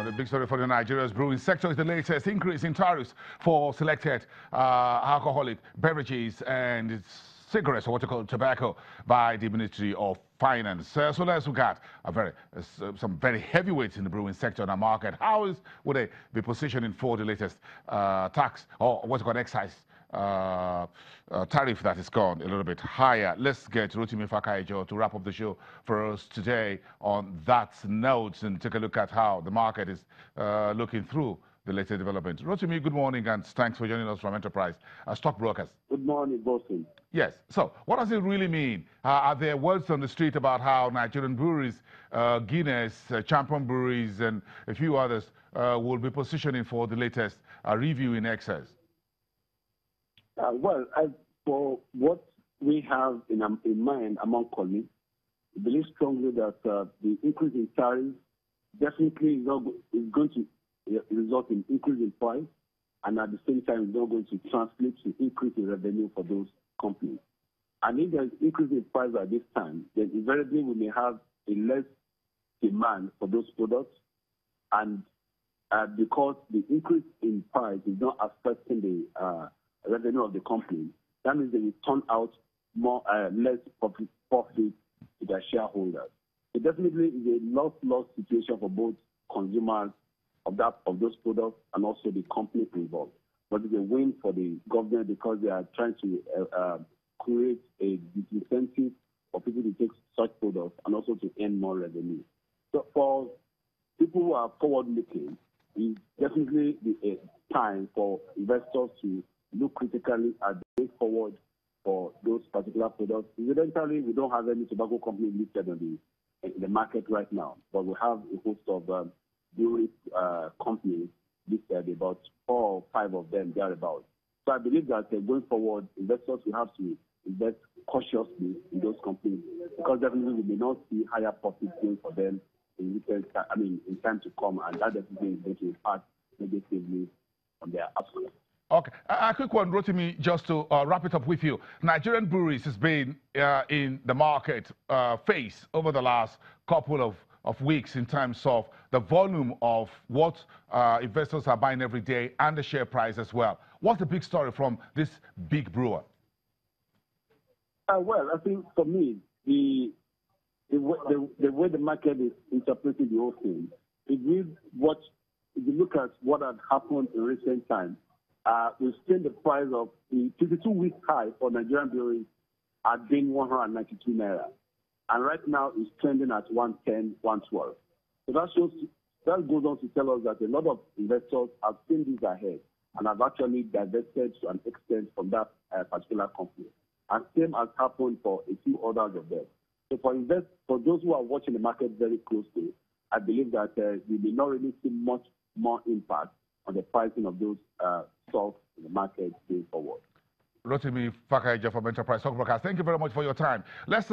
The big story for the Nigeria's brewing sector is the latest increase in tariffs for selected alcoholic beverages and cigarettes, or what you call tobacco, by the Ministry of Finance. So let's look at some very heavyweights in the brewing sector in the market. How would they be positioning for the latest tax, or what's called excise tariff that is gone a little bit higher? Let's get Rotimi Fakaijo to wrap up the show for us today on that note and take a look at how the market is looking through the latest development. Rotimi, good morning and thanks for joining us from Enterprise Stockbrokers. Good morning, Boston. Yes. So what does it really mean? Are there words on the street about how Nigerian breweries, Guinness, Champion Breweries, and a few others will be positioning for the latest review in excess? For what we have in mind among colleagues, we believe strongly that the increase in tariffs definitely is going to result in increase in price, and at the same time is not going to translate to increase in revenue for those companies. And if there is increase in price at this time, then invariably we may have a less demand for those products, and because the increase in price is not affecting the revenue of the company, that means they will turn out less profit to their shareholders. It definitely is a loss-loss situation for both consumers of those products and also the company involved. But it's a win for the government because they are trying to create a disincentive for people to take such products and also to earn more revenue. So for people who are forward-looking, it's definitely a time for investors to look critically at the way forward for those particular products. Incidentally, we don't have any tobacco company listed in the market right now, but we have a host of brewery companies listed, about 4 or 5 of them thereabouts. So I believe that going forward, investors will have to invest cautiously in those companies because definitely we may not see higher profits going for them in time to come, and that definitely is going to impact negatively on their outcome. Okay, a quick one, Rotimi, just to wrap it up with you. Nigerian breweries has been in the market phase over the last couple of weeks in terms of the volume of what investors are buying every day and the share price as well. What's the big story from this big brewer? I think for me, the way the market is interpreting the whole thing, if you look at what had happened in recent times, we've seen the price of the 52-week high for Nigerian breweries at being 192 naira. And right now it's trending at 110, 112. So that goes on to tell us that a lot of investors have seen this ahead and have actually divested to an extent from that particular company. And same has happened for a few others of them. So for those who are watching the market very closely, I believe that we may not really see much more impact on the pricing of those stocks in the market going forward. Rotimi Fakaijo from Enterprise Stockbrokers, thank you very much for your time. Let's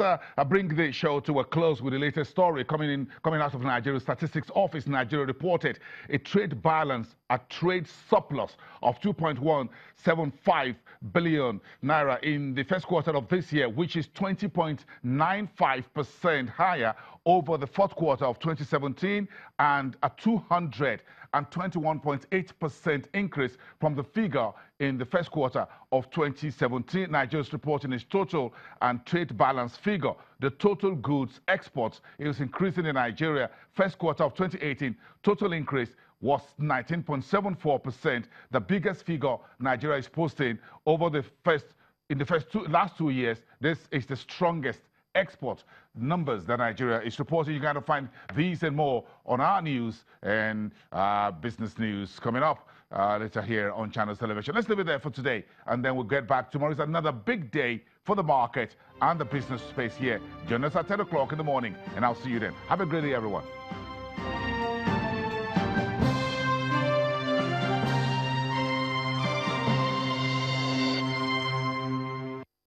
bring the show to a close with the latest story coming out of Nigeria Statistics Office. Nigeria reported a trade balance, a trade surplus of 2.175 billion naira in the first quarter of this year, which is 20.95% higher over the fourth quarter of 2017 and a 221.8% increase from the figure in the first quarter of 2017. Nigeria is reporting its total and trade balance figure. The total goods exports is increasing in Nigeria. First quarter of 2018, total increase was 19.74%, the biggest figure Nigeria is posting over the last 2 years. This is the strongest export numbers that Nigeria is reporting. You're going to find these and more on our news and business news coming up later here on Channels Television. Let's leave it there for today, and then we'll get back tomorrow. It's another big day for the market and the business space here. Join us at 10 o'clock in the morning, and I'll see you then. Have a great day, everyone.